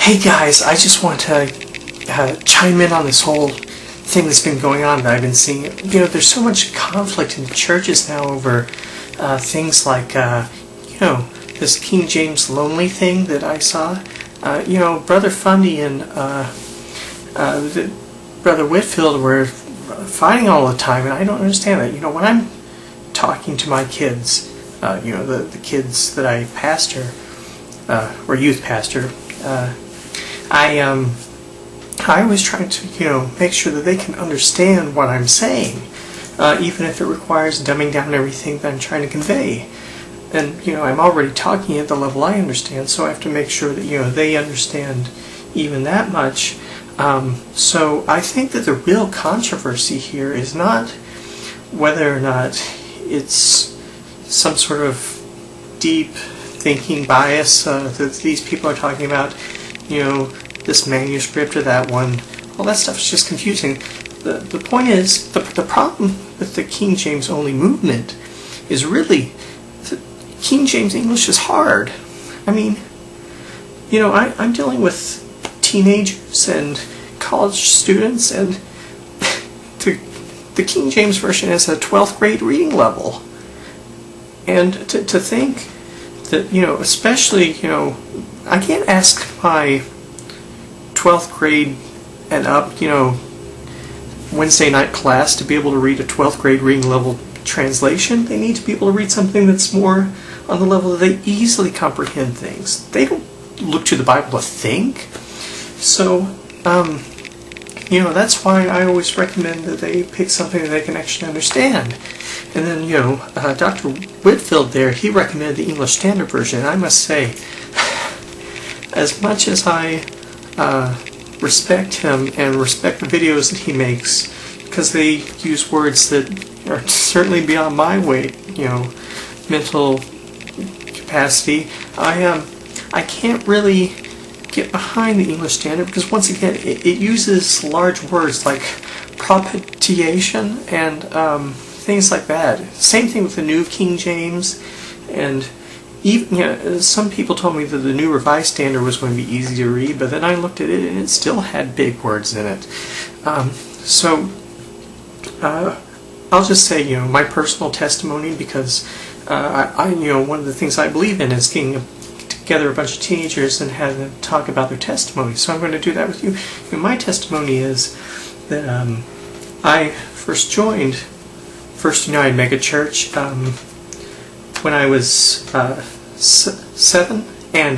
Hey guys, I just want to chime in on this whole thing that's been going on that I've been seeing. There's so much conflict in churches now over things like, this King James lonely thing that I saw. Brother Fundie and Brother Whitefield were fighting all the time, and I don't understand that. When I'm talking to my kids, the kids that I pastor, or youth pastor, I always try to, make sure that they can understand what I'm saying, even if it requires dumbing down everything that I'm trying to convey. And, I'm already talking at the level I understand, so I have to make sure that, they understand even that much. So I think that the real controversy here is not whether or not it's some sort of deep thinking bias that these people are talking about, this manuscript or that one. All that stuff is just confusing. The point is, the problem with the King James only movement is really King James English is hard. I mean, I'm dealing with teenagers and college students, and the King James Version is a 12th grade reading level. And to think that, especially, I can't ask my 12th grade and up, Wednesday night class to be able to read a 12th grade reading level translation. They need to be able to read something that's more on the level that they easily comprehend things. They don't look to the Bible to think. So, that's why I always recommend that they pick something that they can actually understand. And then, Dr. Whitefield there, he recommended the English Standard Version. And I must say, as much as I respect him and respect the videos that he makes, because they use words that are certainly beyond my weight, mental capacity, I can't really get behind the English Standard because, once again, it uses large words like propitiation and things like that. Same thing with the New King James, and even some people told me that the New Revised Standard was going to be easy to read, but then I looked at it and it still had big words in it. I'll just say, my personal testimony, because one of the things I believe in is getting together a bunch of teenagers and having them talk about their testimony. So I'm going to do that with you. My testimony is that I first joined First United Mega Church when I was 7, and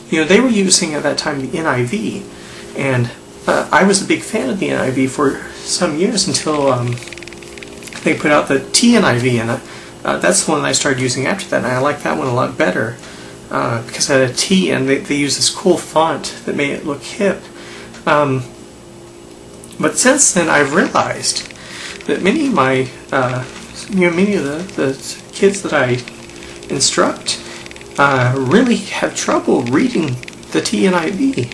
they were using at that time the NIV, and I was a big fan of the NIV for some years until they put out the TNIV, and that's the one that I started using after that, and I like that one a lot better because it had a T, and they used this cool font that made it look hip. But since then, I've realized that many of my, many of the kids that I instruct really have trouble reading the TNIV.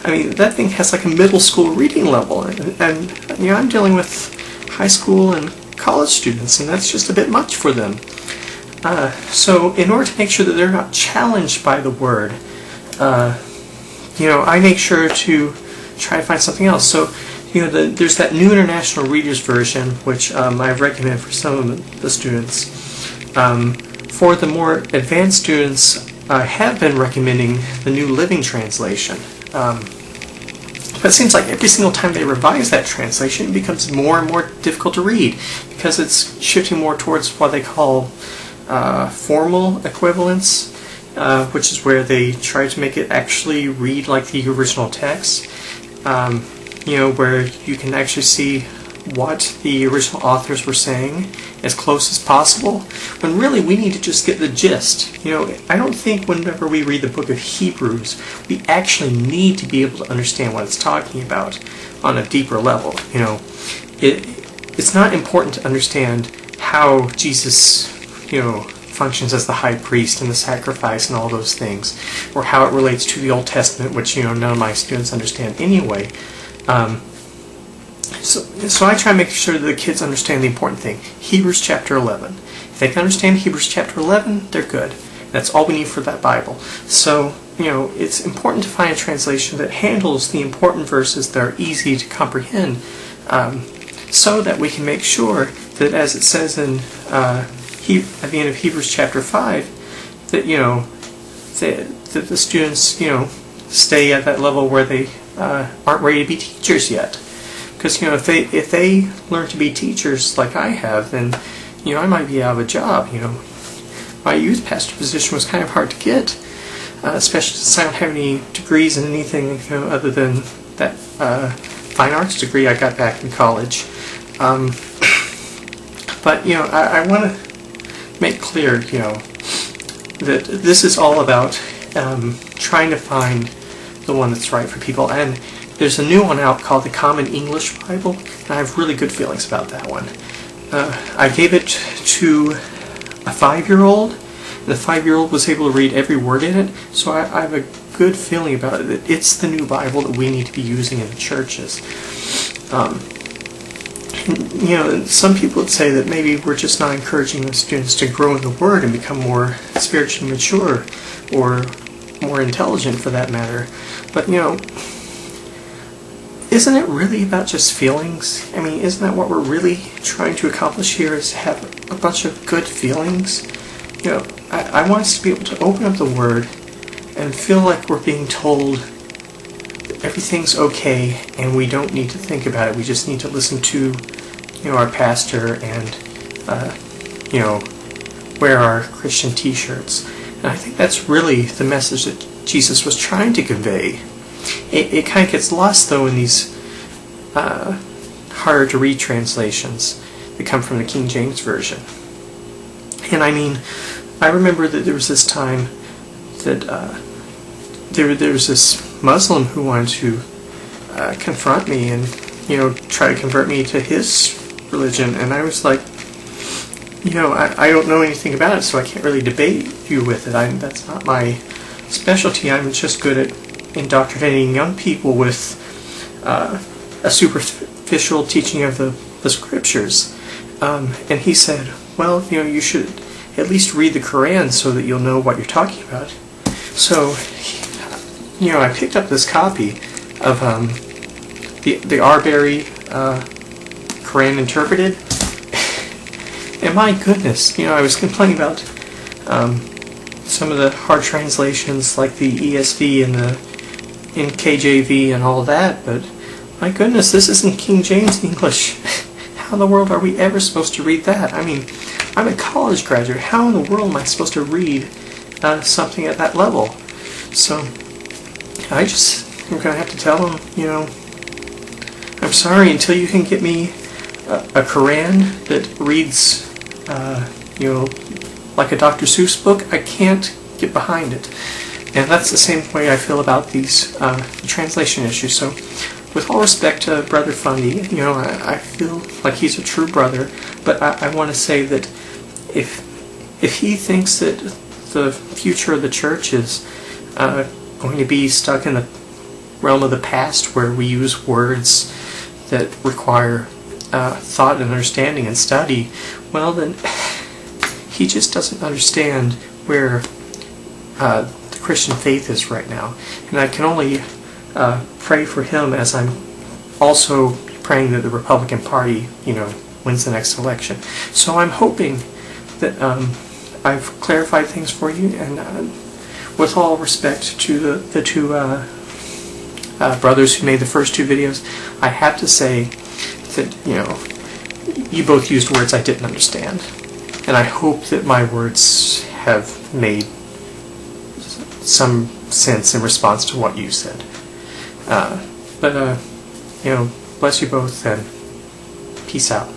I mean, that thing has like a middle school reading level, and I'm dealing with high school and college students, and that's just a bit much for them. So in order to make sure that they're not challenged by the word, I make sure to try to find something else. So, there's that New International Reader's Version, which I've recommended for some of the students. For the more advanced students, I have been recommending the New Living Translation. But it seems like every single time they revise that translation, it becomes more and more difficult to read, because it's shifting more towards what they call formal equivalence, which is where they try to make it actually read like the original text, where you can actually see what the original authors were saying as close as possible, when really we need to just get the gist. I don't think whenever we read the book of Hebrews, we actually need to be able to understand what it's talking about on a deeper level. It's not important to understand how Jesus, functions as the high priest and the sacrifice and all those things, or how it relates to the Old Testament, which, none of my students understand anyway. So I try to make sure that the kids understand the important thing. Hebrews chapter 11. If they can understand Hebrews chapter 11, they're good. That's all we need for that Bible. So, it's important to find a translation that handles the important verses that are easy to comprehend, so that we can make sure that, as it says in at the end of Hebrews chapter 5, that that the students stay at that level where they aren't ready to be teachers yet. Because if they learn to be teachers like I have, then I might be out of a job. My youth pastor position was kind of hard to get, especially since I don't have any degrees in anything other than that fine arts degree I got back in college. But I want to make clear that this is all about trying to find the one that's right for people. And there's a new one out called the Common English Bible, and I have really good feelings about that one. I gave it to a 5-year-old, and the 5-year-old was able to read every word in it, so I have a good feeling about it, that it's the new Bible that we need to be using in the churches. Some people would say that maybe we're just not encouraging the students to grow in the Word and become more spiritually mature, or more intelligent for that matter. But, isn't it really about just feelings? I mean, isn't that what we're really trying to accomplish here, is have a bunch of good feelings? I want us to be able to open up the Word and feel like we're being told that everything's okay and we don't need to think about it. We just need to listen to, our pastor and, wear our Christian t-shirts. And I think that's really the message that Jesus was trying to convey. It kind of gets lost, though, in these harder to read translations that come from the King James Version. And I remember that there was this time that there was this Muslim who wanted to confront me and try to convert me to his religion, and I was like, I don't know anything about it, so I can't really debate you with it. That's not my specialty. I'm just good at indoctrinating young people with a superficial teaching of the scriptures. And he said, well, you should at least read the Quran so that you'll know what you're talking about. So, I picked up this copy of the Arbery Quran Interpreted. And my goodness, I was complaining about some of the hard translations like the ESV and the NKJV and all that, but my goodness, this isn't King James English. How in the world are we ever supposed to read that? I'm a college graduate. How in the world am I supposed to read something at that level? So I'm going to have to tell them, I'm sorry, until you can get me a Quran that reads, like a Dr. Seuss book, I can't get behind it. And that's the same way I feel about these translation issues. So, with all respect to Brother Fundie, I feel like he's a true brother, but I want to say that if he thinks that the future of the church is going to be stuck in the realm of the past, where we use words that require thought and understanding and study, well then he just doesn't understand where the Christian faith is right now. And I can only pray for him, as I'm also praying that the Republican Party, wins the next election. So I'm hoping that I've clarified things for you, and with all respect to the two brothers who made the first two videos, I have to say that, you both used words I didn't understand. And I hope that my words have made some sense in response to what you said. But bless you both, and peace out.